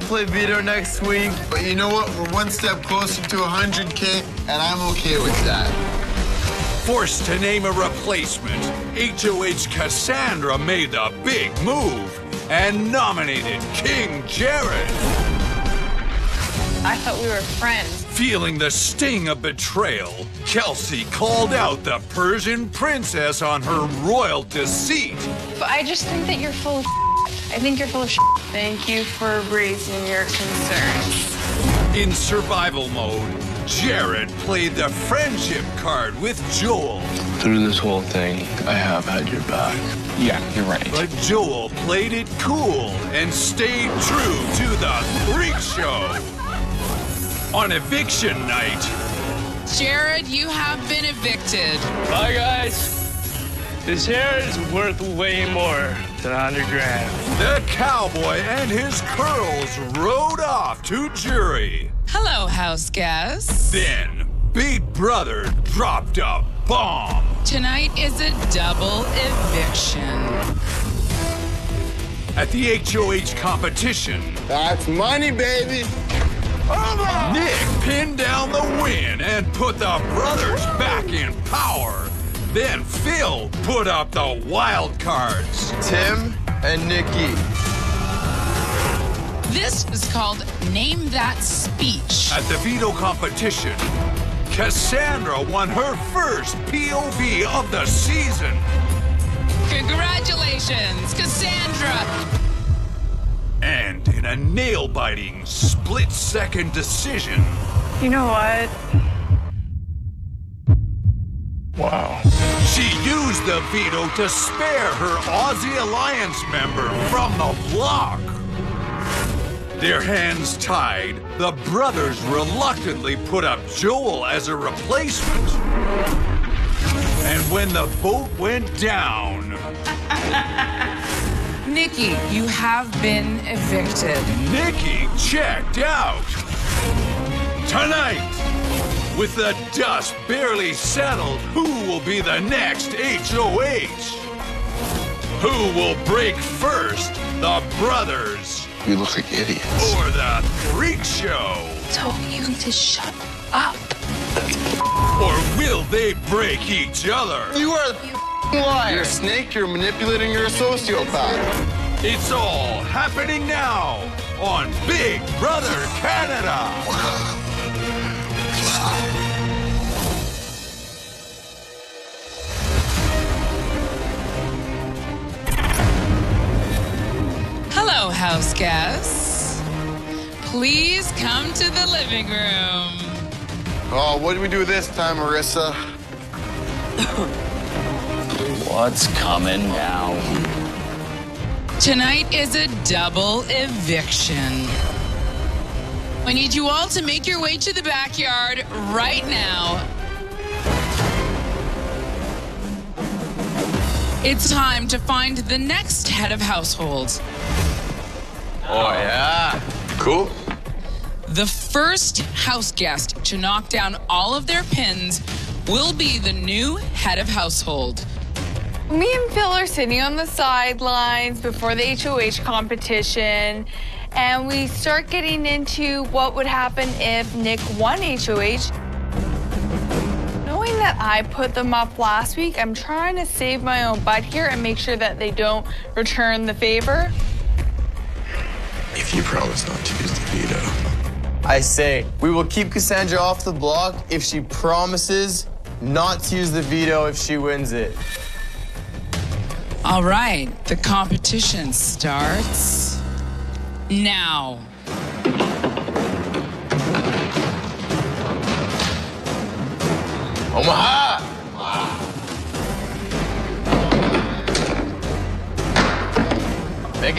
play veto next week, but you know what? We're one step closer to 100K, and I'm okay with that. Forced to name a replacement, HOH Cassandra made the big move and nominated King Jared. I thought we were friends. Feeling the sting of betrayal, Kelsey called out the Persian princess on her royal deceit. But I just think that you're full of I think you're full of Thank you for raising your concerns. In survival mode, Jared played the friendship card with Joel. Through this whole thing, I have had your back. Yeah, you're right. But Joel played it cool and stayed true to the freak show. On eviction night, Jared, you have been evicted. Bye, guys. This hair is worth way more than 100 grand. the cowboy and his curls rode off to jury. Hello, house guests. Then Big Brother dropped a bomb. Tonight is a double eviction. At the HOH competition, That's money, baby. Nick pinned down the win and put the brothers back in power. Then Phil put up the wild cards. Tim and Nikki. This is called Name That Speech. At the veto competition, Cassandra won her first POV of the season. Congratulations, Cassandra. And in a nail-biting, split-second decision, You know what? Wow. she used the veto to spare her Aussie Alliance member from the block. Their hands tied, the brothers reluctantly put up Joel as a replacement. And when the vote went down, Nikki, you have been evicted. Nikki checked out. Tonight, with the dust barely settled, who will be the next HOH? Who will break first, the brothers We look like idiots. or the freak show? Told you to shut up. Or will they break each other? You are the liar. You're a snake, you're manipulating, you're a sociopath. It's all happening now on Big Brother Canada. Hello, house guests. Please come to the living room. Oh, what do we do this time, Marissa? What's coming now? Tonight is a double eviction. I need you all to make your way to the backyard right now. It's time to find the next head of household. Oh, yeah. Cool. The first house guest to knock down all of their pins will be the new head of household. Me and Phil are sitting on the sidelines before the HOH competition, and we start getting into what would happen if Nick won HOH. Knowing that I put them up last week, I'm trying to save my own butt here and make sure that they don't return the favor. If you promise not to use the veto. I say, we will keep Cassandra off the block if she promises not to use the veto if she wins it. All right, the competition starts now. Omaha! Make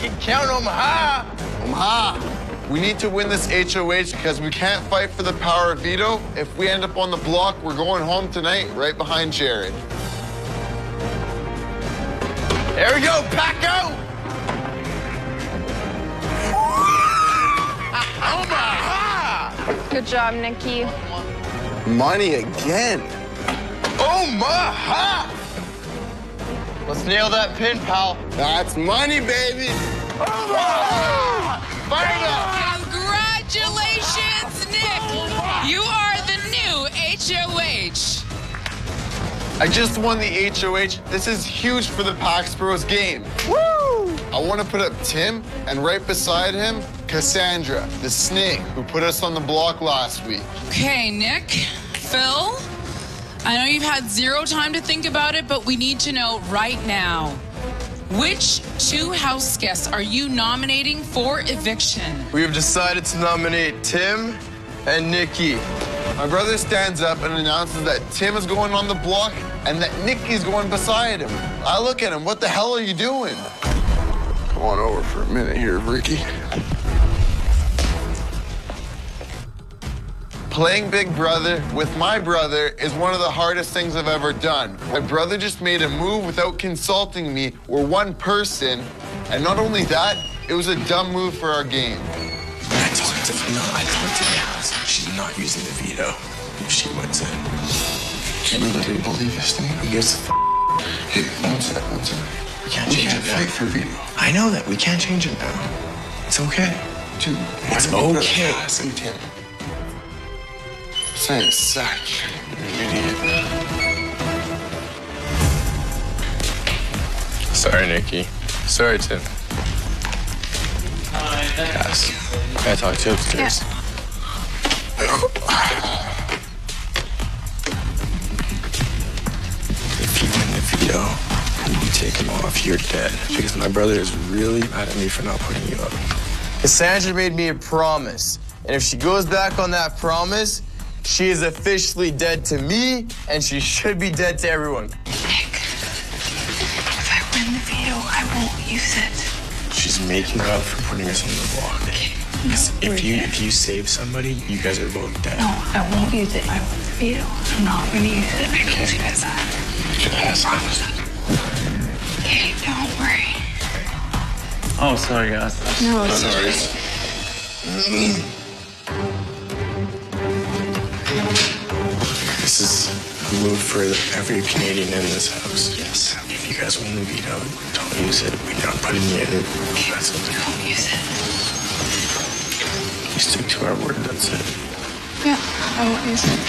it count, Omaha! Omaha! We need to win this HOH because we can't fight for the power of veto. If we end up on the block, we're going home tonight, right behind Jared. There we go, Paco! Omaha! Good job, Nikki. Money again. Omaha! Let's nail that pin, pal. That's money, baby. Omaha! I just won the HOH. This is huge for the Pax Bros game. Woo! I want to put up Tim, and right beside him, Cassandra, the snake who put us on the block last week. Okay, Nick, Phil, I know you've had zero time to think about it, but we need to know right now. Which two house guests are you nominating for eviction? We have decided to nominate Tim and Nikki. My brother stands up and announces that Tim is going on the block and that Nikki's going beside him. I look at him, what the hell are you doing? Come on over for a minute here, Ricky. Playing Big Brother with my brother is one of the hardest things I've ever done. My brother just made a move without consulting me. We're one person, and not only that, it was a dumb move for our game. I talked to Alice. She's not using the veto if she wins it. Can you really believe this thing? Who gives a Hey, one sec. We can't change it now. Fight for veto. I know that. We can't change it now. It's okay. Dude, it's okay. Tim. Saying sack. You're an idiot. Sorry, Nikki. Sorry, Tim. Yes. Can I talk to you upstairs? If you win the veto and you take him off, you're dead. Because my brother is really mad at me for not putting you up. Cassandra made me a promise. And if she goes back on that promise, she is officially dead to me, and she should be dead to everyone. Nick, if I win the veto, I won't use it. She's making up for putting us on the block. Okay. If you save somebody, you guys are both dead. No, I won't use it. I won the veto. I'm not going to use it. I told you guys that. Okay, don't worry. Oh, sorry, guys. No, it's Sorry. This is a move for every Canadian in this house. Yes. If you guys win the veto, don't use it. We're not putting you in it. That's it. Don't use it. We stick to our word. That's it. Yeah, I won't use it.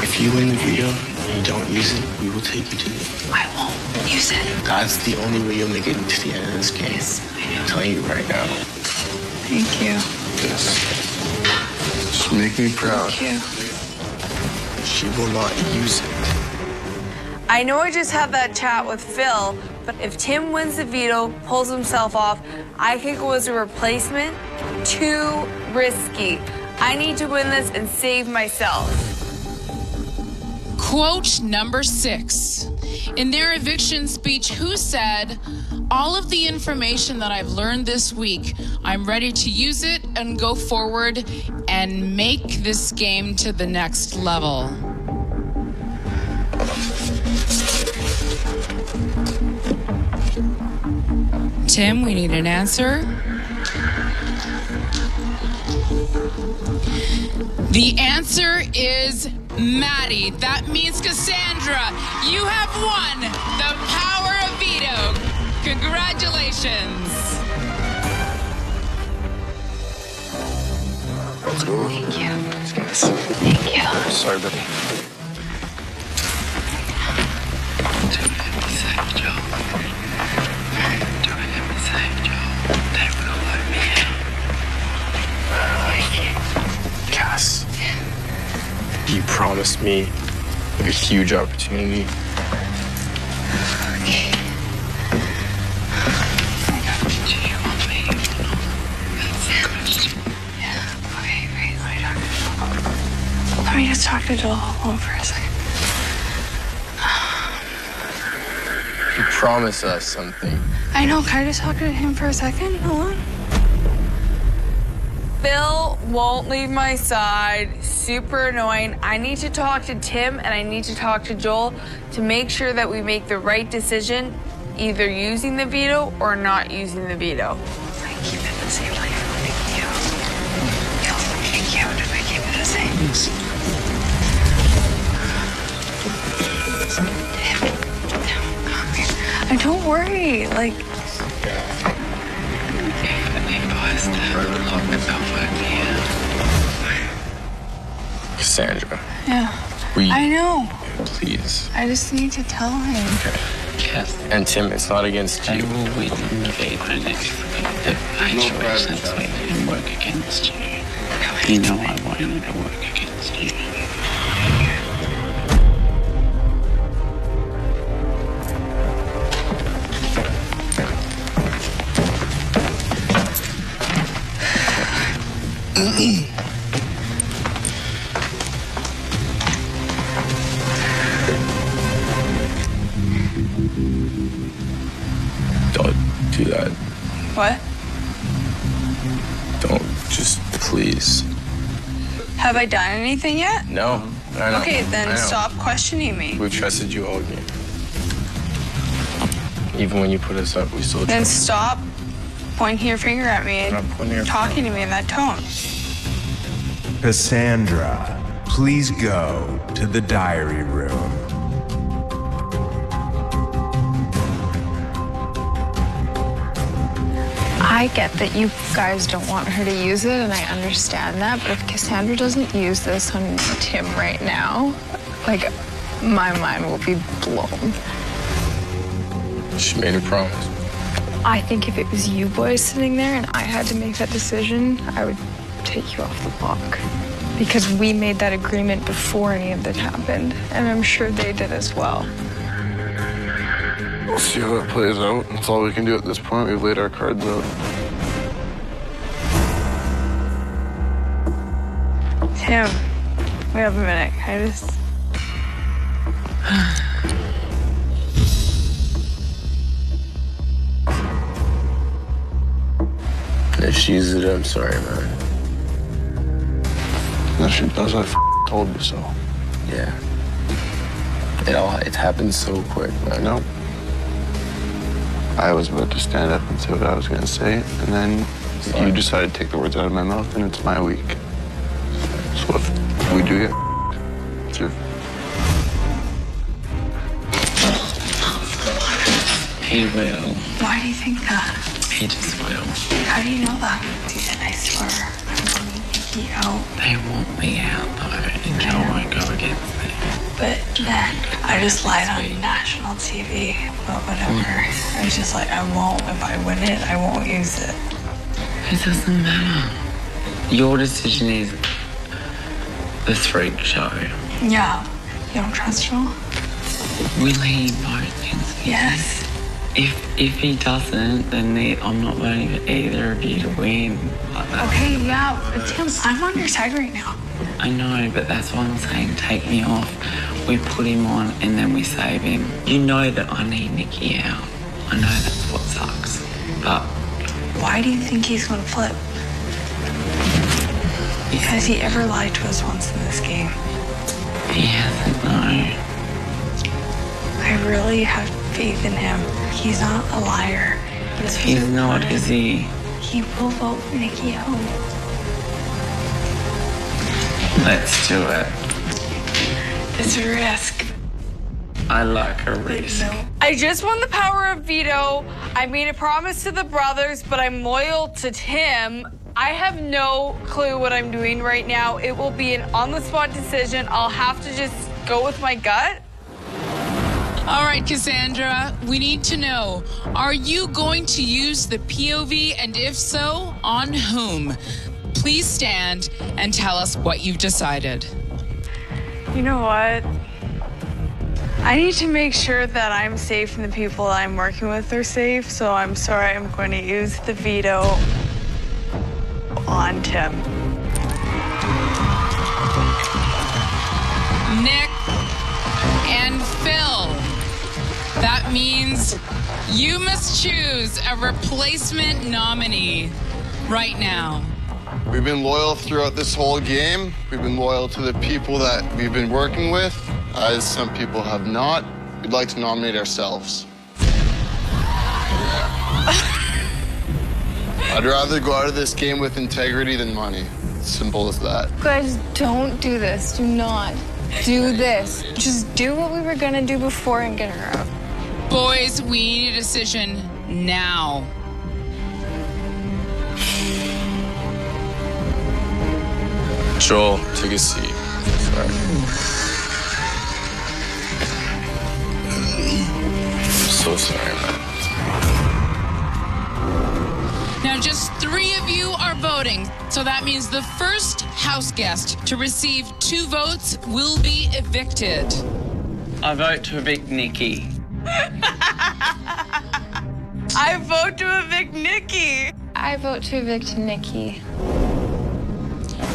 If you win the veto and you don't use it, we will take you to the veto. I won't use it. That's the only way you'll make it to the end of this game. Yes, I know. I'm telling you right now. Thank you. Yes. Just make me proud. Thank you. She will not use it. I know I just had that chat with Phil, but if Tim wins the veto, pulls himself off, I could go as a replacement. Too risky. I need to win this and save myself. Quote number 6. In their eviction speech, who said, "All of the information that I've learned this week, I'm ready to use it and go forward and make this game to the next level"? Tim, we need an answer. The answer is Maddie. That means Cassandra, you have won the power of veto. Congratulations. Let's go. Thank you. Thank you. Sorry, buddy. Cass, you promised me a huge opportunity. Let me just talk to Joel. Hold on for a second. You promised us something. I know. Can I just talk to him for a second? Hold on. Phil won't leave my side. Super annoying. I need to talk to Tim and I need to talk to Joel to make sure that we make the right decision, either using the veto or not using the veto. I keep it the same like thank you. Thank you. If I keep it the same. And don't worry, like. Cassandra, Yeah. we... I know. Please. I just need to tell him. Okay. Yes. And Tim, it's not against I you. will within the gate and the HOH that's waiting and work against you. You know I won't ever work against you. Don't do that. What? Don't. Just please. Have I done anything yet? No. I know. Okay, I then know. stop questioning me. We've trusted you all game. Even when you put us up, we still Then trust. stop pointing your finger at me I'm not pointing and your talking to me in that tone. Cassandra, please go to the diary room. I get that you guys don't want her to use it, and I understand that, but if Cassandra doesn't use this on Tim right now, like, my mind will be blown. She made a promise. I think if it was you boys sitting there and I had to make that decision, I would take you off the block. Because we made that agreement before any of that happened, and I'm sure they did as well. We'll see how it plays out. That's all we can do at this point. We've laid our cards out. Tim, we have a minute. Can I just... If she uses it, I'm sorry, man. If she does, I told you so. Yeah. It happened so quick, man. Nope. I was about to stand up and say what I was going to say, and then you decided to take the words out of my mouth, and it's my week. So if we do get it's your... He will. Why do you think that? He just will. How do you know that? Dude, I swear, I'm going to take you out. They want me out though, and Joe won't go against me. But then I just lied on national TV. But whatever. I was just like, I won't. If I win it, I won't use it. It doesn't matter. Your decision is the freak show. Yeah. You don't trust Joel? Will he vote against me? Yes. If he doesn't, then I'm not voting for either of you to win. Like that. Okay, yeah. But Tim, I'm on your side right now. I know, but that's why I'm saying take me off. We put him on and then we save him. You know that I need Nikki out. I know that's what sucks. But Why do you think he's going to flip? Has he ever lied to us once in this game? he hasn't, no. I really have faith in him. He's not a liar. He's not, is he? He will vote Nikki out. Let's do it. It's a risk. I like a risk. I just won the power of veto. I made a promise to the brothers, but I'm loyal to Tim. I have no clue what I'm doing right now. It will be an on-the-spot decision. I'll have to just go with my gut. All right, Cassandra, we need to know, are you going to use the POV, and if so, on whom? Please stand and tell us what you've decided. You know what? I need to make sure that I'm safe and the people I'm working with are safe, so I'm sorry, I'm going to use the veto on Tim. Nick and Phil. That means you must choose a replacement nominee right now. We've been loyal throughout this whole game. We've been loyal to the people that we've been working with, as some people have not. We'd like to nominate ourselves. I'd rather go out of this game with integrity than money. Simple as that. Guys, don't do this. Do not do this. Just do what we were gonna do before and get her out. Boys, we need a decision now. Joel, take a seat. man. I'm so sorry, man. Now, just 3 of you are voting, so that means the first house guest to receive 2 votes will be evicted. I vote to evict Nikki. I vote to evict Nikki. I vote to evict Nikki.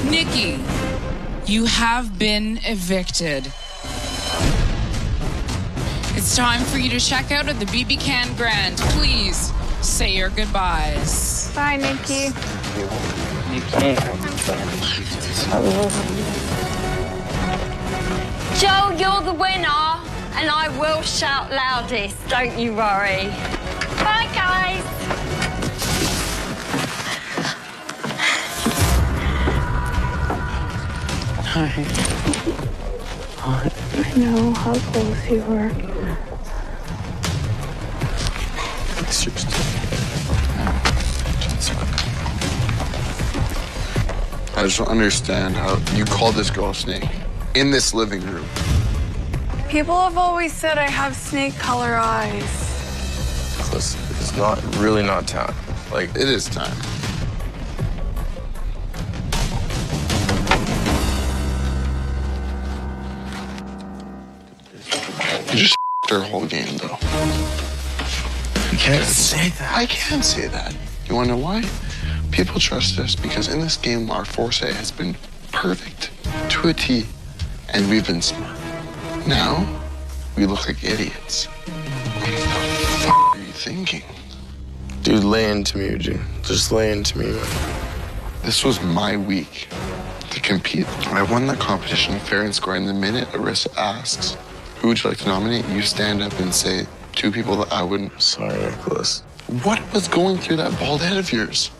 Nikki, you have been evicted. It's time for you to check out of the BB Can Grand. Please say your goodbyes. Bye, Nikki. Nikki. Joe, you're the winner, and I will shout loudest, don't you worry. Bye, guys. I know how close you were. I just don't understand how you called this girl a snake in this living room. People have always said I have snake color eyes. Listen, it's really not time. Like, It is time. You just her whole game, though. you can't say that. I can say that. You want to know why? People trust us because in this game, our foresight has been perfect to a T, and we've been smart. Now, we look like idiots. What the f are you thinking? Dude, lay into me, Eugene. Just lay into me, man. This was my week to compete. I won that competition fair and square, and the minute Arissa asks, who would you like to nominate? You stand up and say 2 people that I wouldn't. Sorry, Nicholas. What was going through that bald head of yours?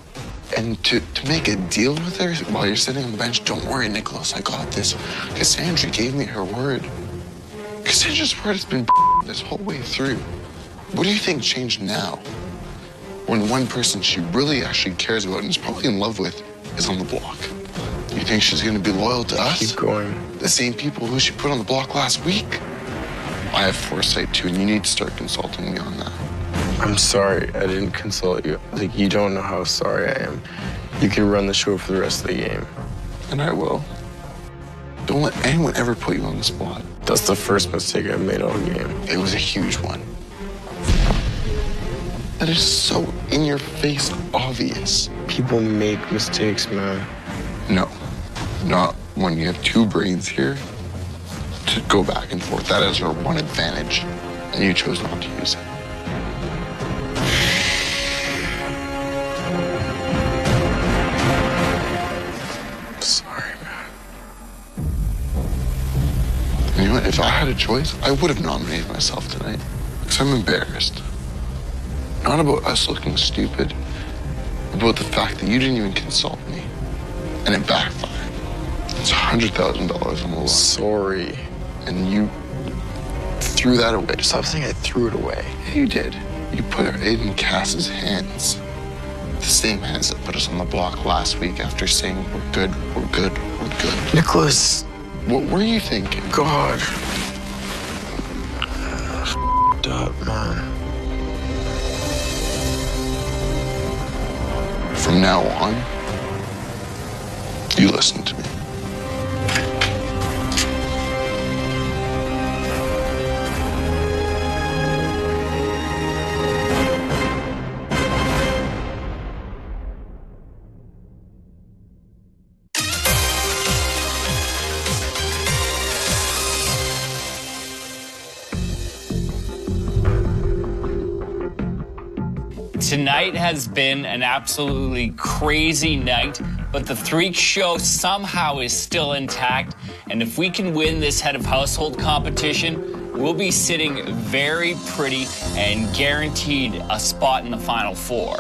And to make a deal with her while you're sitting on the bench, don't worry, Nicholas, I got this. Cassandra gave me her word. Cassandra's word has been this whole way through. What do you think changed now? When one person she really actually cares about and is probably in love with is on the block. You think she's gonna be loyal to us? Keep going. The same people who she put on the block last week? I have foresight too, and you need to start consulting me on that. I'm sorry I didn't consult you. Like, you don't know how sorry I am. You can run the show for the rest of the game. And I will. Don't let anyone ever put you on the spot. That's the first mistake I've made all game. It was a huge one. That is so in your face obvious. People make mistakes, man. No, not when you have 2 brains here to go back and forth. That is our one advantage, and you chose not to use it. Sorry, man. You know what? If I had a choice, I would have nominated myself tonight. Because I'm embarrassed. Not about us looking stupid, about the fact that you didn't even consult me. And it backfired. It's $100,000 on the line. Sorry. And you threw that away. Stop saying I threw it away. Yeah, you did. You put it in Cass's hands. The same hands that put us on the block last week after saying we're good, we're good, we're good. Nicholas. What were you thinking? God. F***ed up, man. From now on, you listen to me. Tonight has been an absolutely crazy night, but the Freak Show somehow is still intact. And if we can win this head of household competition, we'll be sitting very pretty and guaranteed a spot in the Final 4.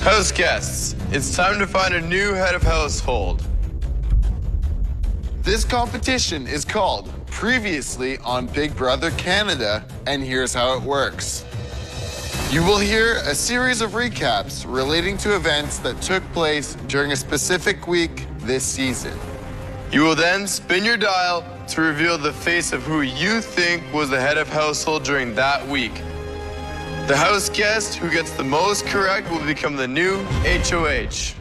House guests, it's time to find a new head of household. This competition is called Previously on Big Brother Canada, and here's how it works. You will hear a series of recaps relating to events that took place during a specific week this season. You will then spin your dial to reveal the face of who you think was the head of household during that week. The house guest who gets the most correct will become the new HOH.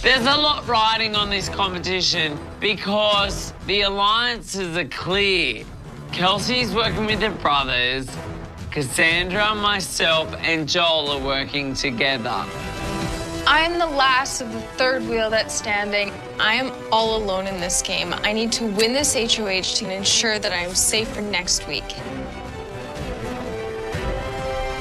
There's a lot riding on this competition because the alliances are clear. Kelsey's working with her brothers. Cassandra, myself, and Joel are working together. I'm the last of the third wheel that's standing. I am all alone in this game. I need to win this HOH to ensure that I am safe for next week.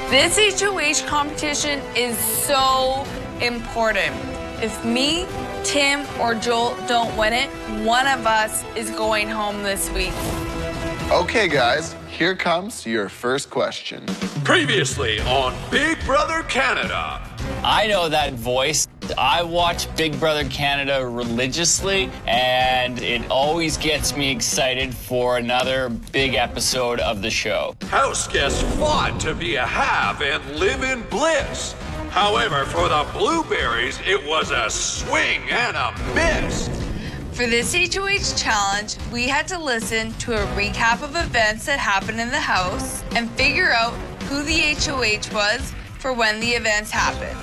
This HOH competition is so important. If me, Tim, or Joel don't win it, one of us is going home this week. Okay, guys, here comes your first question. Previously on Big Brother Canada. I know that voice. I watch Big Brother Canada religiously, and it always gets me excited for another big episode of the show. House guests fought to be a have and live in bliss. However, for the Blueberries, it was a swing and a miss. For this HOH challenge, we had to listen to a recap of events that happened in the house and figure out who the HOH was for when the events happened.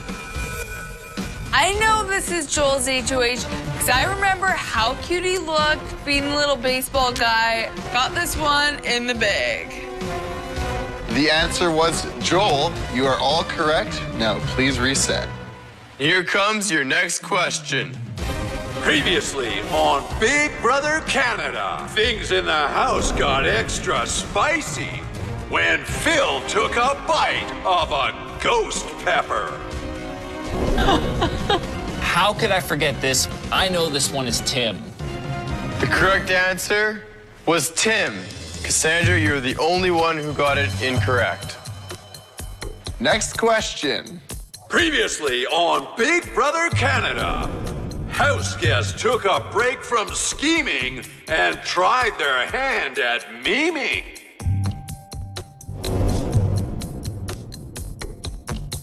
I know this is Joel's HOH because I remember how cute he looked being the little baseball guy. Got this one in the bag. The answer was Joel. You are all correct. Now, please reset. Here comes your next question. Previously on Big Brother Canada, things in the house got extra spicy when Phil took a bite of a ghost pepper. How could I forget this? I know this one is Tim. The correct answer was Tim. Cassandra, you're the only one who got it incorrect. Next question. Previously on Big Brother Canada, house guests took a break from scheming and tried their hand at memeing.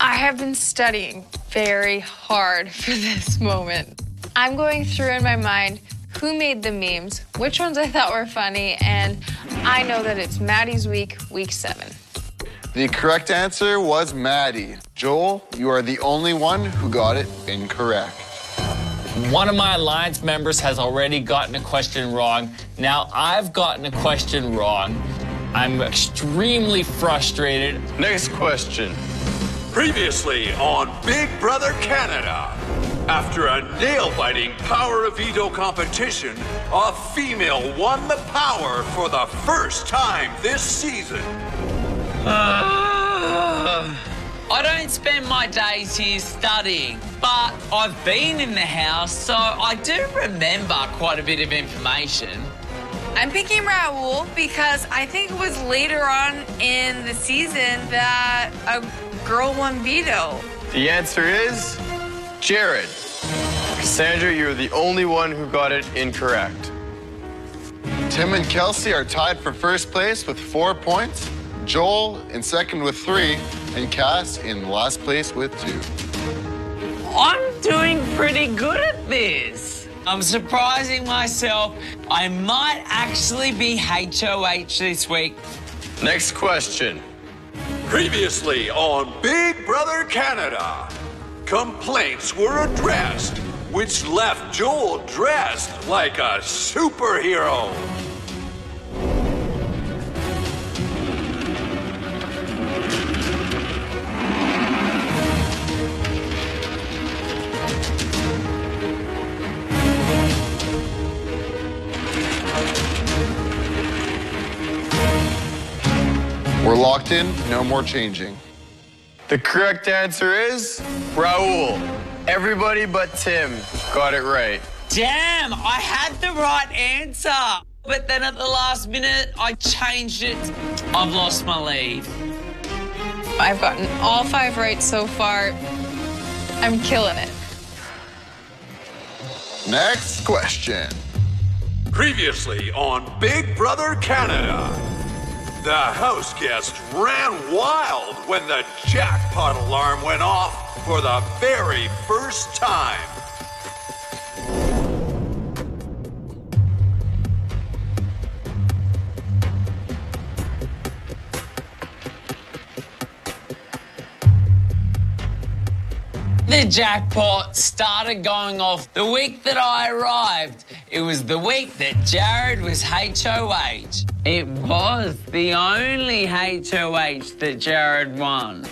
I have been studying very hard for this moment. I'm going through in my mind who made the memes, which ones I thought were funny, and I know that it's Maddie's week 7. The correct answer was Maddie. Joel, you are the only one who got it incorrect. One of my alliance members has already gotten a question wrong. Now I've gotten a question wrong. I'm extremely frustrated. Next question. Previously on Big Brother Canada, after a nail-biting power of veto competition, a female won the power for the first time this season. I don't spend my days here studying, but I've been in the house, so I do remember quite a bit of information. I'm picking Raul because I think it was later on in the season that a girl won veto. The answer is Jared. Cassandra, you're the only one who got it incorrect. Tim and Kelsey are tied for first place with 4 points. Joel in second with 3, and Cass in last place with 2. I'm doing pretty good at this. I'm surprising myself. I might actually be HOH this week. Next question. Previously on Big Brother Canada, complaints were addressed, which left Joel dressed like a superhero. We're locked in, no more changing. The correct answer is Raul. Everybody but Tim got it right. Damn, I had the right answer. But then at the last minute, I changed it. I've lost my lead. I've gotten all 5 right so far. I'm killing it. Next question. Previously on Big Brother Canada, the house guest ran wild when the jackpot alarm went off for the very first time. The jackpot started going off the week that I arrived. It was the week that Jared was HOH. It was the only HOH that Jared won.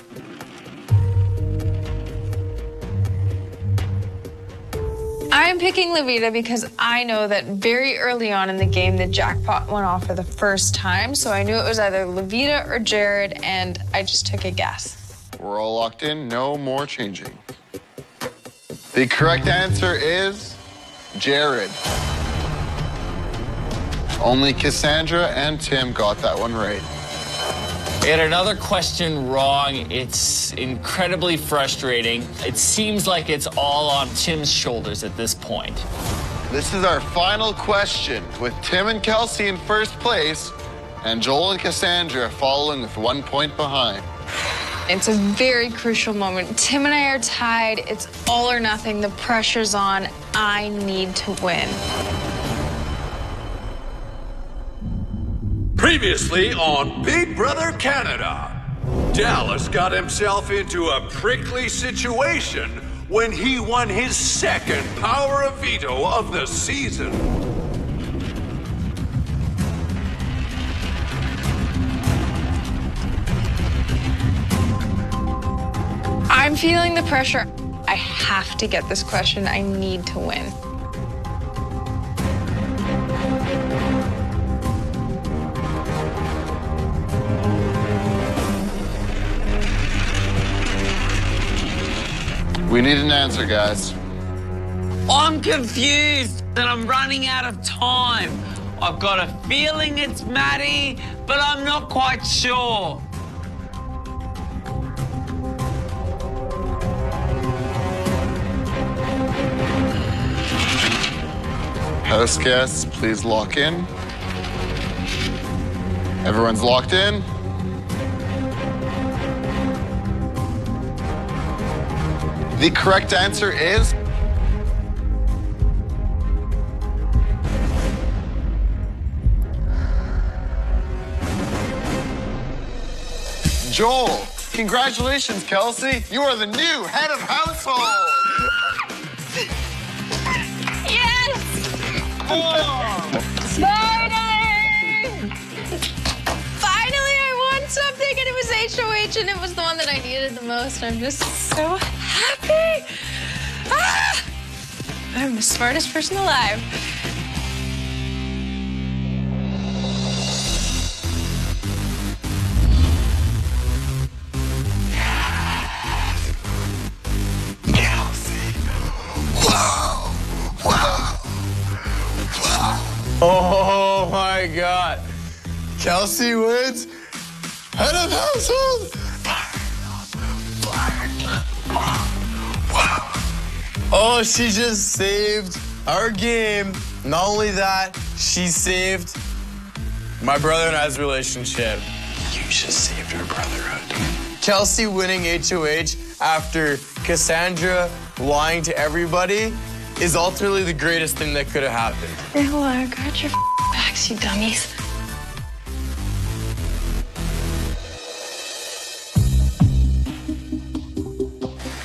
I'm picking Levita because I know that very early on in the game, the jackpot went off for the first time. So I knew it was either Levita or Jared, and I just took a guess. We're all locked in, no more changing. The correct answer is Jared. Only Cassandra and Tim got that one right. We had another question wrong. It's incredibly frustrating. It seems like it's all on Tim's shoulders at this point. This is our final question, with Tim and Kelsey in first place, and Joel and Cassandra following with 1 point behind. It's a very crucial moment. Tim and I are tied. It's all or nothing. The pressure's on. I need to win. Previously on Big Brother Canada, Dallas got himself into a prickly situation when he won his second Power of Veto of the season. I'm feeling the pressure. I have to get this question. I need to win. We need an answer, guys. I'm confused and I'm running out of time. I've got a feeling it's Maddie, but I'm not quite sure. House guests, please lock in. Everyone's locked in. The correct answer is Joel. Congratulations, Kelsey. You are the new head of household. Yes! Finally! Finally, I won something, and it was HOH, and it was the one that I needed the most. I'm just so happy. Ah! I'm the smartest person alive. Oh my God. Kelsey wins head of household. Oh, she just saved our game. Not only that, she saved my brother and I's relationship. You just saved our brotherhood. Kelsey winning HOH after Cassandra lying to everybody is ultimately the greatest thing that could have happened. Well, I got your backs, you dummies.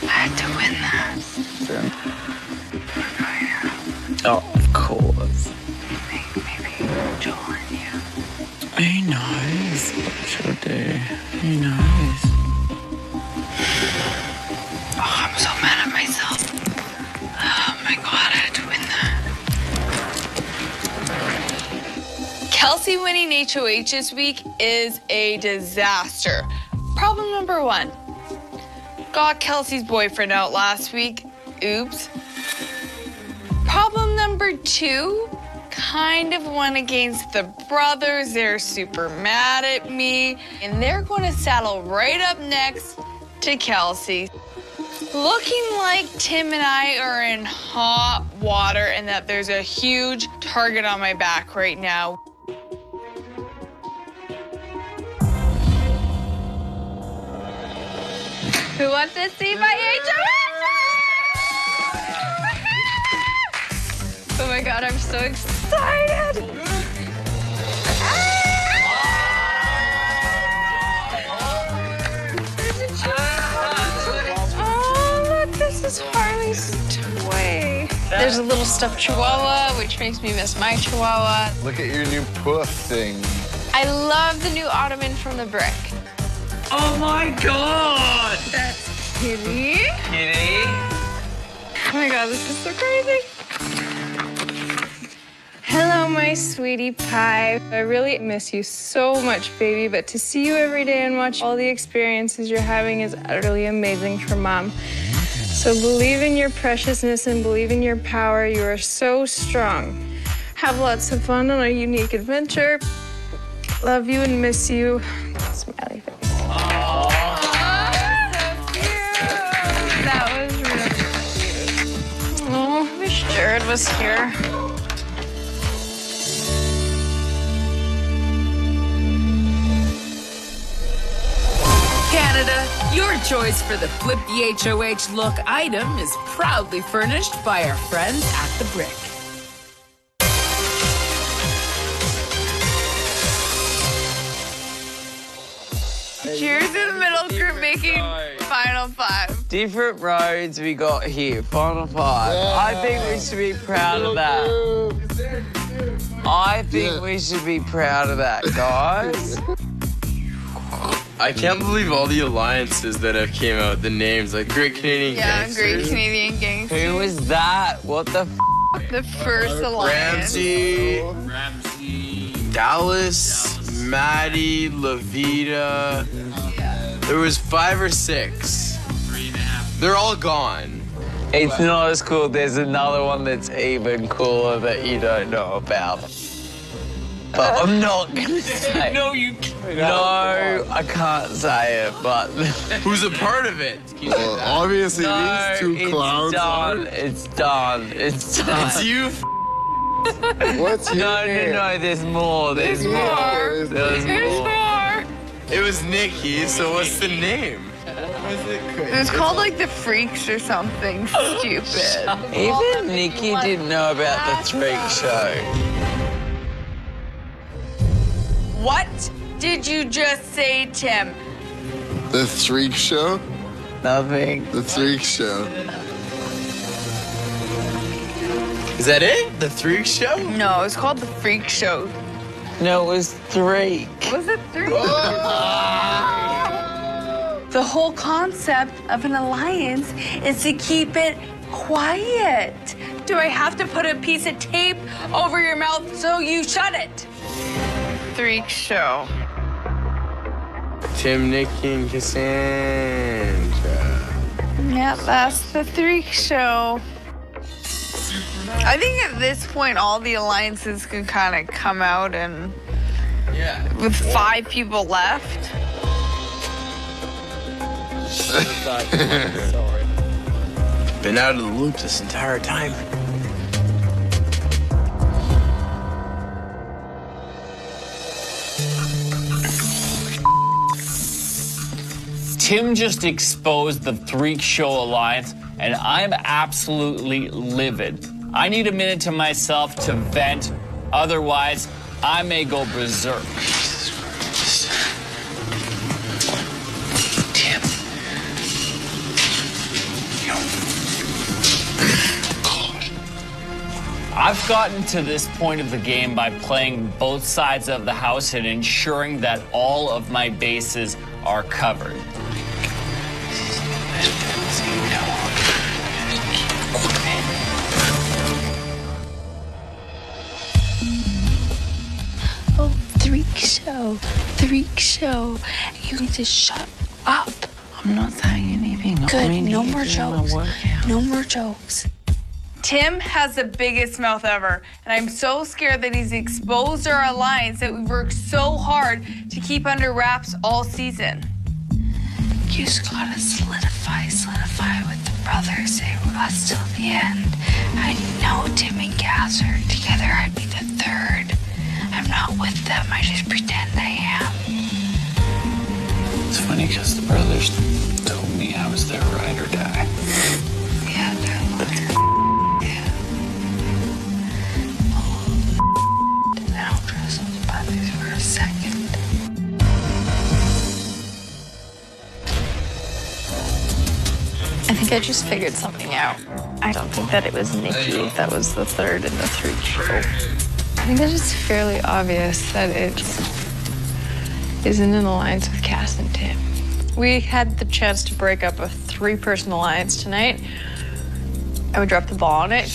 I had to win that. Oh, of course. Maybe Joel and you. He knows what she'll do. He knows. Oh, I'm so mad at myself. Oh my God, I had to win that. Kelsey winning HOH this week is a disaster. Problem number one. Got Kelsey's boyfriend out last week. Oops. Problem number two. Kind of went against the brothers. They're super mad at me. And they're going to saddle right up next to Kelsey. Looking like Tim and I are in hot water and that there's a huge target on my back right now. Who wants to see my HOH? Oh my God, I'm so excited. Oh, look, this is There's a little stuffed chihuahua, which makes me miss my chihuahua. Look at your new poof thing. I love the new ottoman from the brick. Oh my God! That's Kitty. Kitty? Oh my God, this is so crazy. Hello, my sweetie pie. I really miss you so much, baby, but to see you every day and watch all the experiences you're having is utterly amazing for Mom. So believe in your preciousness and believe in your power. You are so strong. Have lots of fun on a unique adventure. Love you and miss you. Smiley face. Oh, so cute. That was really cute. Oh, I wish Jared was here. Canada, your choice for the Flip the HOH look item is proudly furnished by our friends at The Brick. Cheers in the middle group making final five. different roads we got here. Final five. I think we should be proud of that. I think we should be proud of that, guys. I can't believe all the alliances that have came out, the names, like Great Canadian Gangsters. Great Canadian Gangsters. Who was that? What the The first alliance. Ramsey, Dallas, Maddie, Levita. There was 5 or 6. They're all gone. It's not as cool. There's another one that's even cooler that you don't know about. But I'm not gonna say. No, you can't. No, I can't say it, but. Who's a part of it? Well, obviously No, these two clowns done. It's done. It's done. It's you. What's your No, name? there's more. There's more. There's more. It was Nikki, so what's the name? It was called like the Freaks or something stupid. Even Nikki didn't know about the Freak Show. What did you just say, Tim? The Freak Show? Nothing. The Freak Show. Is that it? The Freak Show? No, it's called the Freak Show. No, it was Freak. Was it Freak? The whole concept of an alliance is to keep it quiet. Do I have to put a piece of tape over your mouth so you shut it? Freak Show. Tim, Nikki, and Cassandra. Yeah, that's the Freak Show. I think at this point, all the alliances could kind of come out and with 5 people left. Been out of the loop this entire time. Tim just exposed the Freak Show Alliance, and I'm absolutely livid. I need a minute to myself to vent, otherwise I may go berserk. Tim. I've gotten to this point of the game by playing both sides of the house and ensuring that all of my bases are covered. Oh, Freak Show. You need to shut up. I'm not saying anything. Good, no more jokes. No more jokes. Tim has the biggest mouth ever, and I'm so scared that he's exposed our alliance that we worked so hard to keep under wraps all season. You just gotta solidify with the brothers. They last till the end. I know Tim and Gaz are together. I'd be the third. I'm not with them. I just pretend I am. It's funny because the brothers told me I was their ride or die. Yeah, they're liars. Yeah. I don't trust those brothers for a second. I think I just figured something out. I don't think that it was Nikki that was the third in the freak show. I think it's just fairly obvious that it isn't an alliance with Cass and Tim. We had the chance to break up a 3-person alliance tonight, and we dropped the ball on it.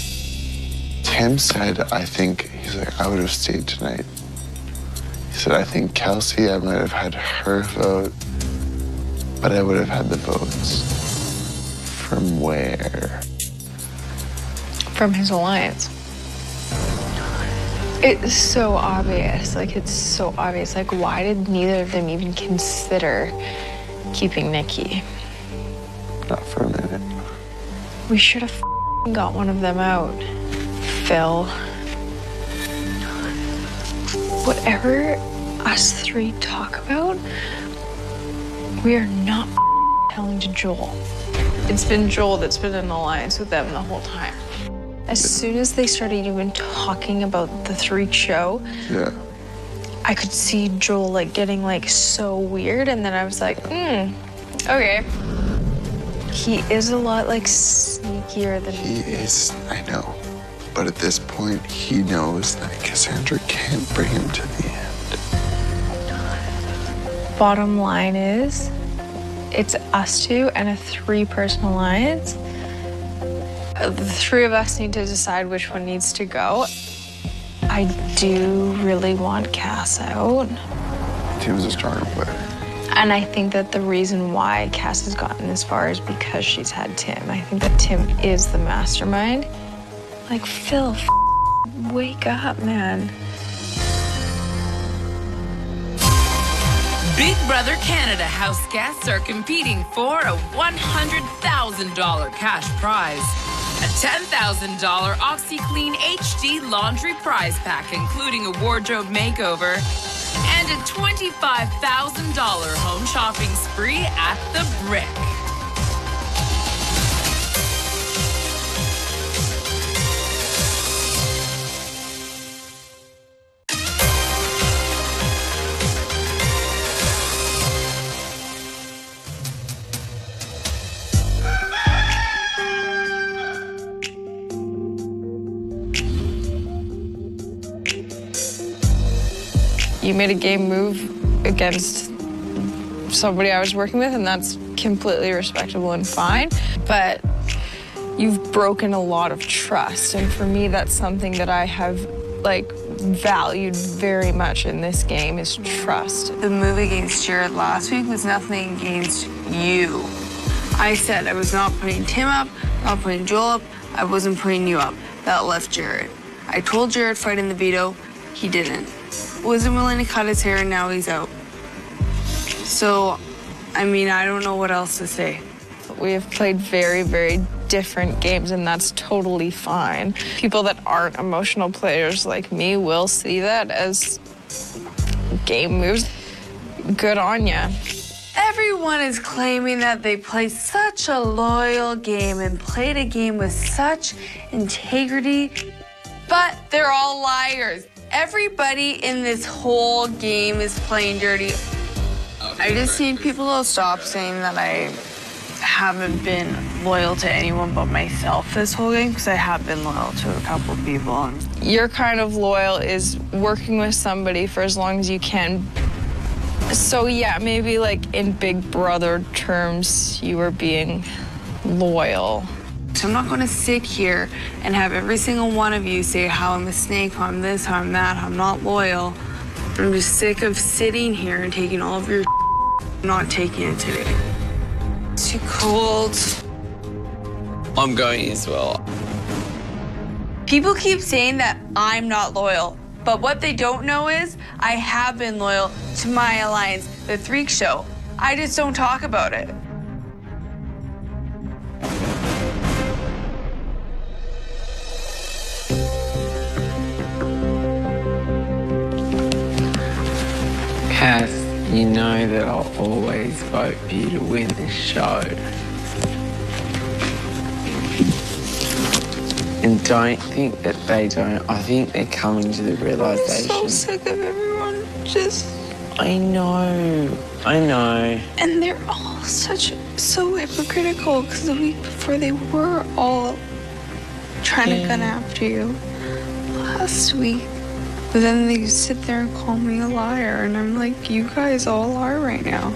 Tim said, he's like, I would have stayed tonight. He said, I think Kelsey, I might have had her vote, but I would have had the votes. From where? From his alliance. It's so obvious. It's so obvious. Why did neither of them even consider keeping Nikki? Not for a minute. We should have got one of them out. Phil. Whatever us 3 talk about, we are not telling to Joel. It's been Joel that's been in an alliance with them the whole time. As soon as they started even talking about the freak show, yeah, I could see Joel getting so weird, and then I was like, okay. He is a lot sneakier than he is. I know, but at this point, he knows that Cassandra can't bring him to the end. Bottom line is, it's us 2 and a 3-person alliance. The 3 of us need to decide which one needs to go. I do really want Cass out. Tim's a stronger player. And I think that the reason why Cass has gotten this far is because she's had Tim. I think that Tim is the mastermind. Phil, wake up, man. Big Brother Canada house guests are competing for a $100,000 cash prize, a $10,000 OxyClean HD laundry prize pack, including a wardrobe makeover, and a $25,000 home shopping spree at the Brick. You made a game move against somebody I was working with, and that's completely respectable and fine. But you've broken a lot of trust, and for me, that's something that I have valued very much in this game is trust. The move against Jared last week was nothing against you. I said I was not putting Tim up, not putting Joel up, I wasn't putting you up. That left Jared. I told Jared fight in the veto, he didn't. Wasn't willing to cut his hair, and now he's out. So, I don't know what else to say. We have played very, very different games, and that's totally fine. People that aren't emotional players like me will see that as game moves. Good on ya. Everyone is claiming that they played such a loyal game and played a game with such integrity, but they're all liars. Everybody in this whole game is playing dirty. I just need people to stop saying that I haven't been loyal to anyone but myself this whole game, because I have been loyal to a couple people. Your kind of loyal is working with somebody for as long as you can. So yeah, maybe in Big Brother terms, you were being loyal. So I'm not going to sit here and have every single one of you say how I'm a snake, how I'm this, how I'm that, how I'm not loyal. I'm just sick of sitting here and taking all of your not taking it today. It's too cold. I'm going as well. People keep saying that I'm not loyal, but what they don't know is I have been loyal to my alliance, the Freak Show. I just don't talk about it. Cass, you know that I'll always vote for you to win this show. And don't think that they don't. I think they're coming to the realization. I'm so sick of everyone just... I know. And they're all such so hypocritical because the week before they were all trying to gun after you last week. But then they sit there and call me a liar, and I'm like, you guys all are right now.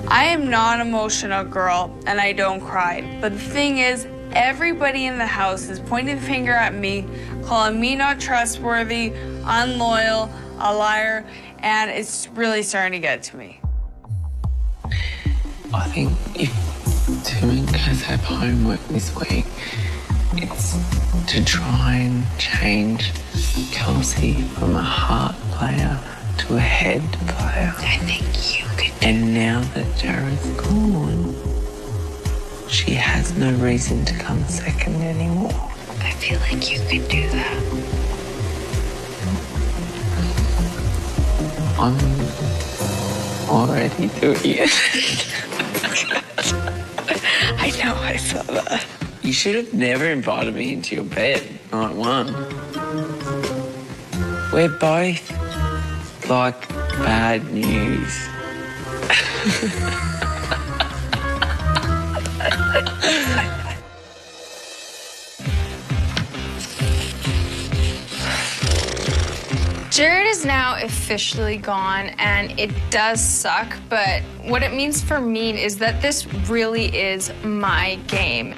I am not an emotional girl, and I don't cry. But the thing is, everybody in the house is pointing the finger at me, calling me not trustworthy, unloyal, a liar, and it's really starting to get to me. I think if Tim and Kaz have homework this week, it's to try and change Kelsey from a heart player to a head player. I think you could. And now that Jared's gone, she has no reason to come second anymore. I feel like you could do that. I'm already doing it. I know, I saw that. You should have never invited me into your bed, night one. We're both like bad news. Jared is now officially gone, and it does suck, but what it means for me is that this really is my game.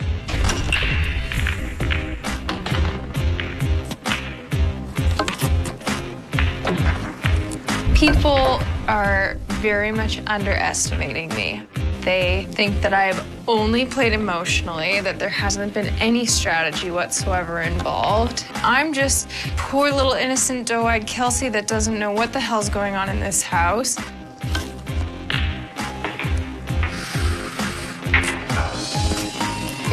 People are very much underestimating me. They think that I've only played emotionally, that there hasn't been any strategy whatsoever involved. I'm just poor little innocent doe-eyed Kelsey that doesn't know what the hell's going on in this house.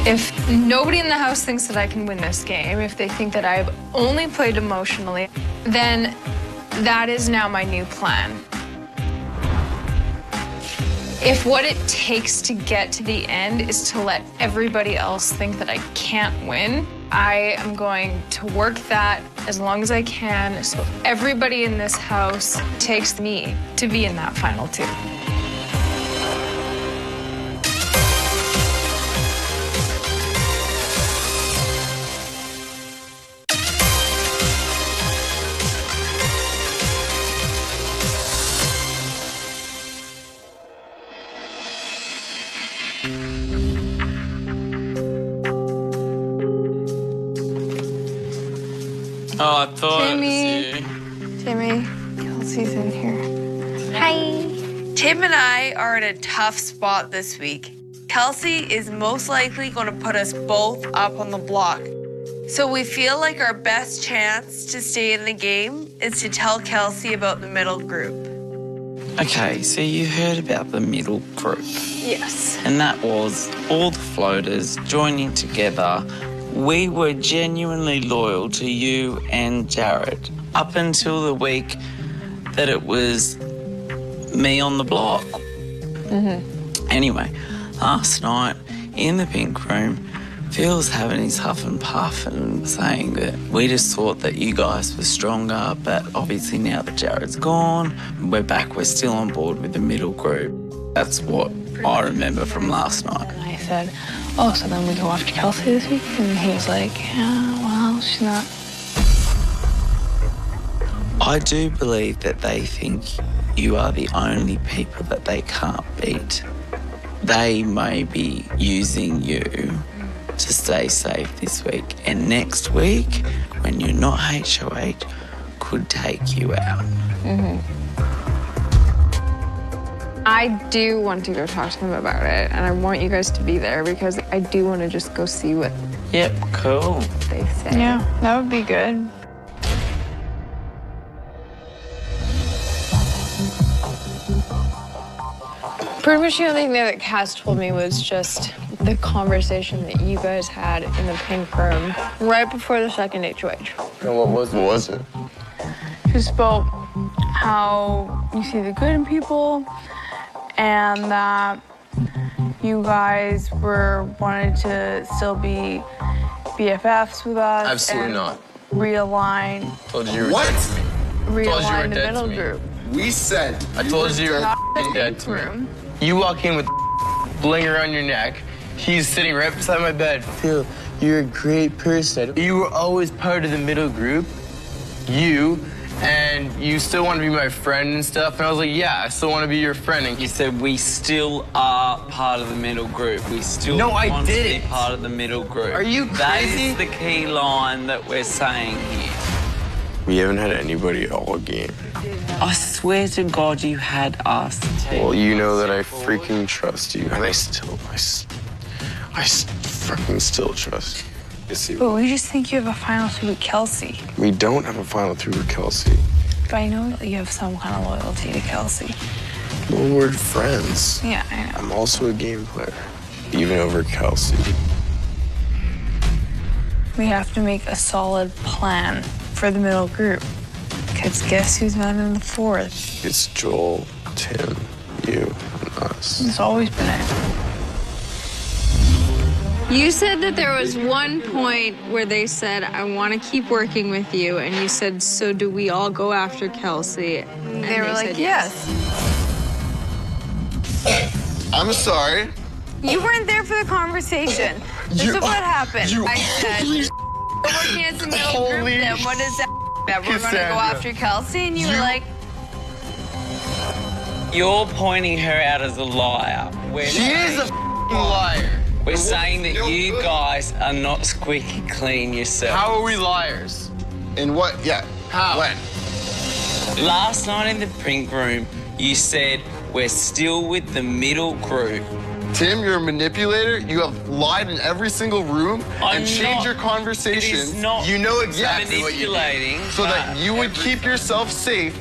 If nobody in the house thinks that I can win this game, if they think that I've only played emotionally, then that is now my new plan. If what it takes to get to the end is to let everybody else think that I can't win, I am going to work that as long as I can so everybody in this house takes me to be in that final two. Oh, I thought Timmy. it was you. Timmy, Kelsey's in here. Hi. Tim and I are in a tough spot this week. Kelsey is most likely going to put us both up on the block. So we feel like our best chance to stay in the game is to tell Kelsey about the middle group. Okay, so you heard about the middle group. Yes. And that was all the floaters joining together. We were genuinely loyal to you and Jared up until the week that it was me on the block. Anyway, last night in the pink room, Phil's having his huff and puff and saying that we just thought that you guys were stronger, but obviously now that Jared's gone, we're back, we're still on board with the middle group. That's what I remember from last night. And I said, oh, so then we go after Kelsey this week? And he was like, yeah, well, she's not. I do believe that they think you are the only people that they can't beat. They may be using you to stay safe this week. And next week, when you're not HOH, could take you out. I do want to go talk to them about it, and I want you guys to be there because I do want to just go see what Yep, cool. they say. Yeah, that would be good. Pretty much the only thing that Cass told me was just the conversation that you guys had in the pink room right before the second HOH. And what was it? Just about how you see the good in people and that you guys wanted to still be BFFs with us. Absolutely and not. Realign. Told you you were What? dead to me. Realign the dead to middle me. group. We said I told you you were Not the dead to me. room. You walk in with bling around your neck. He's sitting right beside my bed. Phil, you're a great person. You were always part of the middle group. And you still want to be my friend and stuff. And I was like, yeah, I still want to be your friend. And You said we still are part of the middle group. We still want to be part of the middle group. Are you That crazy? is the key line that we're saying here. We haven't had anybody all game. I swear to God you had us. Well, you know that I freaking trust you. And I freaking still trust you. But we just think you have a final two with Kelsey. We don't have a final two with Kelsey. But I know that you have some kind of loyalty to Kelsey. Well, we're friends. Yeah, I know. I'm also a game player, even over Kelsey. We have to make a solid plan for the middle group. Because guess who's not in the fourth? It's Joel, Tim, you, and us. It's always been it. You said that there was one point where they said, I want to keep working with you. And you said, so do we all go after Kelsey? And They were like, said yes. I'm sorry. You weren't there for the conversation. This is what happened. I said, we're working as a middle group, then what is that? That we're going to go after Kelsey? And you were like, You're pointing her out as a liar. She is a liar. We're saying that you guys are not squeaky clean yourself. How are we liars? In what? Yeah. How? When? Last night in the pink room, you said we're still with the middle group. Tim, you're a manipulator. You have lied in every single room I'm and changed not. your conversations. It is not You know exactly what you did. manipulating. So that you would keep yourself safe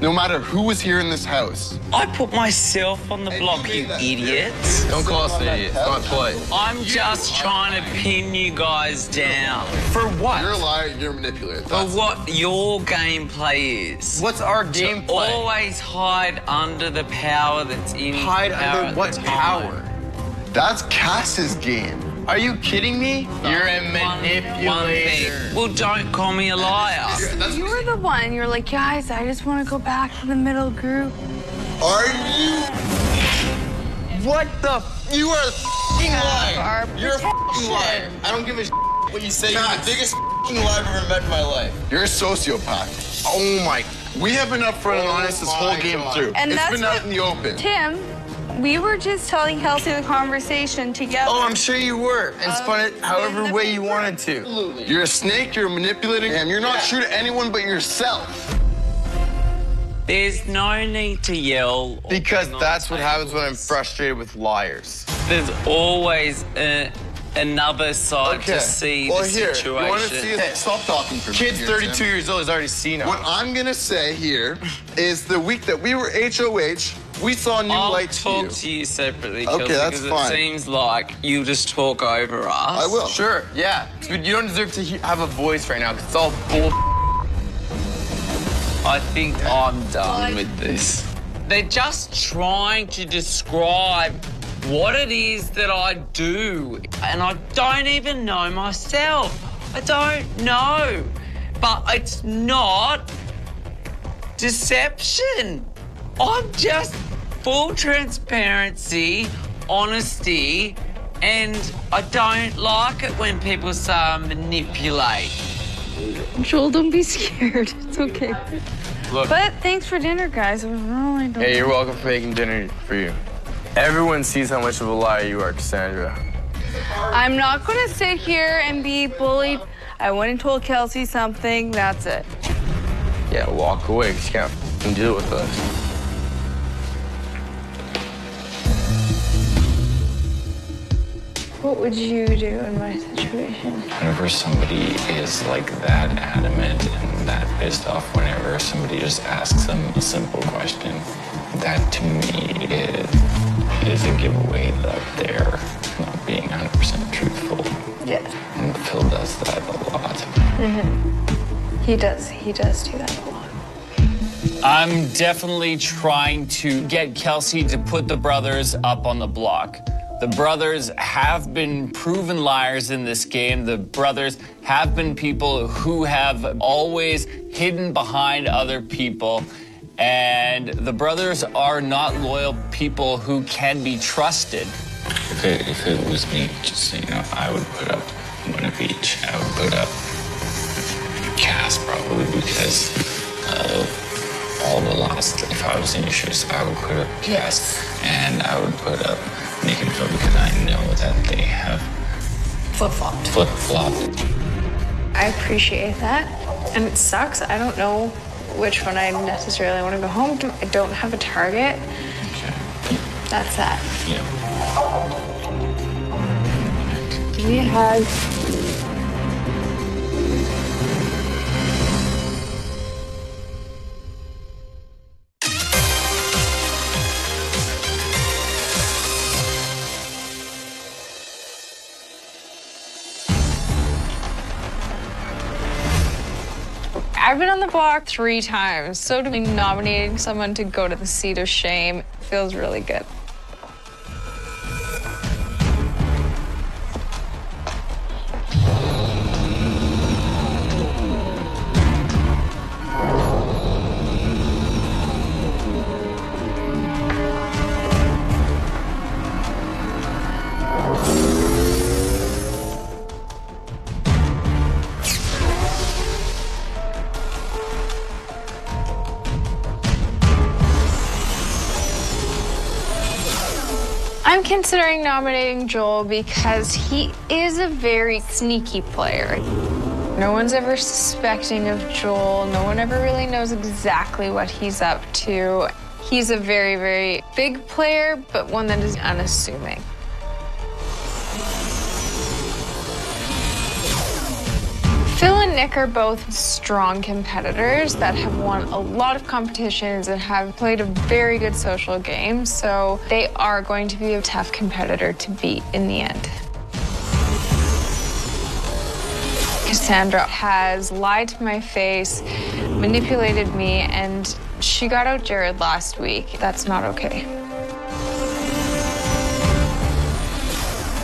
no matter who was here in this house. I put myself on the block, you idiots. Don't call us idiots. Not play. I'm just trying to pin you guys down. For what? You're a liar, you're a manipulator. For what your gameplay is. What's our To gameplay? always hide under the power that's in Hide power under at what the power? time. That's Cass's game. Are you kidding me? You're a One thing. manipulator. Well, don't call me a liar. you were the one. You're like, guys, I just want to go back to the middle group. Are you? What the? You are a f***ing liar. Our You're a f***ing liar. I don't give a what you say. You're the biggest f***ing liar I've ever met in my life. You're a sociopath. Oh my. We have been upfront and honest this whole game through. And it's that's been out what- in the open. Tim, we were just telling Kelsey the conversation together. Oh, I'm sure you were. And spun it however way you wanted to. You're a snake, you're a manipulator, and you're not true to anyone but yourself. There's no need to yell. or Because not that's what say happens when I'm words. frustrated with liars. There's always another side Okay. to see Well, the here, situation. you want to see it? Stop talking for me. Kid's here, 32 Tim. years old. He's already seen it. What I'm gonna say here is the week that we were HOH, we saw new I'll light to talk you. to you separately, Okay, Kelsey, that's because fine. it seems like you just talk over us. I will. Sure, yeah. But you don't deserve to have a voice right now because it's all bull. I think I'm done with this. They're just trying to describe what it is that I do, and I don't even know myself. I don't know. But it's not deception. I'm just full transparency, honesty, and I don't like it when people say I manipulate. Joel, don't be scared. It's okay. Look. But thanks for dinner, guys. It was really delicious. Hey, you're welcome for making dinner for you. Everyone sees how much of a liar you are, Cassandra. I'm not going to sit here and be bullied. I went and told Kelsey something. That's it. Yeah, walk away because you can't f***ing deal with us. What would you do in my situation? Whenever somebody is like that adamant and that pissed off, whenever somebody just asks them a simple question, that to me is a giveaway that they're not being 100% truthful. Yeah. And Phil does that a lot. He does do that a lot. I'm definitely trying to get Kelsey to put the brothers up on the block. The brothers have been proven liars in this game. The brothers have been people who have always hidden behind other people. And the brothers are not loyal people who can be trusted. If it was me, just so you know, I would put up one of each. I would put up Cass probably because of all the lost. If I was in your shoes, I would put up Cass, and I would put up Nick and Phil because I know that they have flip-flopped. I appreciate that, and it sucks. I don't know which one I necessarily want to go home to. I don't have a target. Okay. That's that. Yeah. Give me a hug. I've been on the block 3 times, so to be nominating someone to go to the seat of shame feels really good. I'm considering nominating Joel because he is a very sneaky player. No one's ever suspecting of Joel. No one ever really knows exactly what he's up to. He's a very, very big player, but one that is unassuming. Phil and Nick are both strong competitors that have won a lot of competitions and have played a very good social game, so they are going to be a tough competitor to beat in the end. Cassandra has lied to my face, manipulated me, and she got out Jared last week. That's not okay.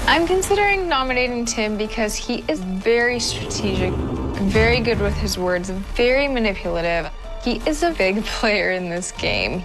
I'm considering nominating Tim because he is very strategic, very good with his words, very manipulative. He is a big player in this game.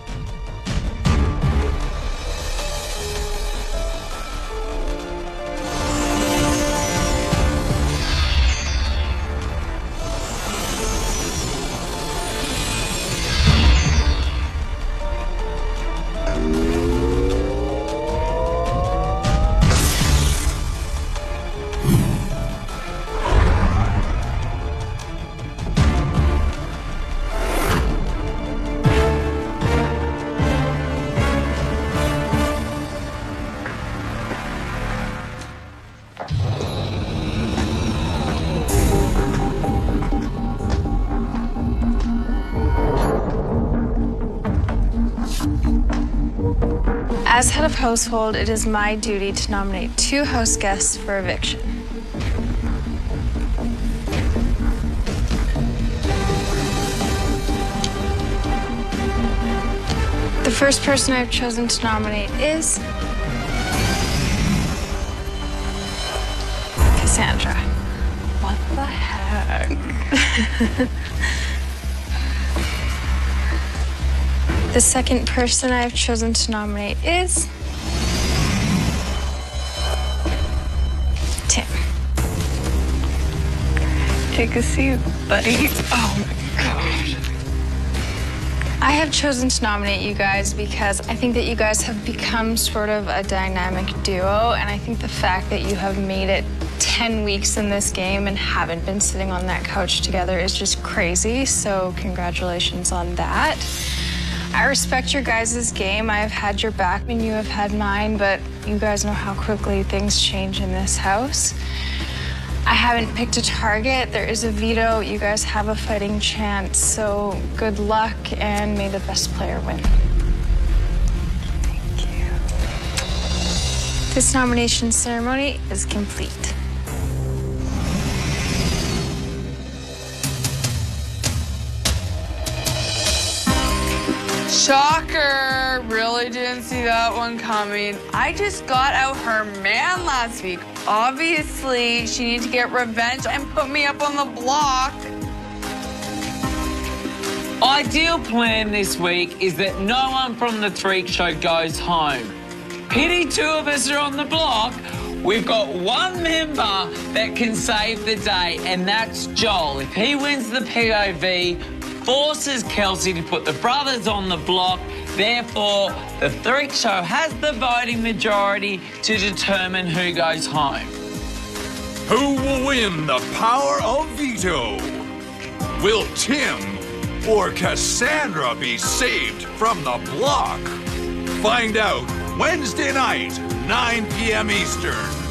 As head of household, it is my duty to nominate 2 house guests for eviction. The first person I've chosen to nominate is Cassandra. What the heck? The second person I've chosen to nominate is Tim. Take a seat, buddy. Oh my God. I have chosen to nominate you guys because I think that you guys have become sort of a dynamic duo, and I think the fact that you have made it 10 weeks in this game and haven't been sitting on that couch together is just crazy, so congratulations on that. I respect your guys' game. I have had your back and you have had mine, but you guys know how quickly things change in this house. I haven't picked a target. There is a veto. You guys have a fighting chance, so good luck and may the best player win. Thank you. This nomination ceremony is complete. Shocker! Really didn't see that one coming. I just got out her man last week. Obviously, she needed to get revenge and put me up on the block. Ideal plan this week is that no one from the Freak Show goes home. Pity two of us are on the block. We've got one member that can save the day, and that's Joel. If he wins the POV, forces Kelsey to put the brothers on the block. Therefore, the Freak Show has the voting majority to determine who goes home. Who will win the power of veto? Will Tim or Cassandra be saved from the block? Find out Wednesday night, 9 p.m. Eastern.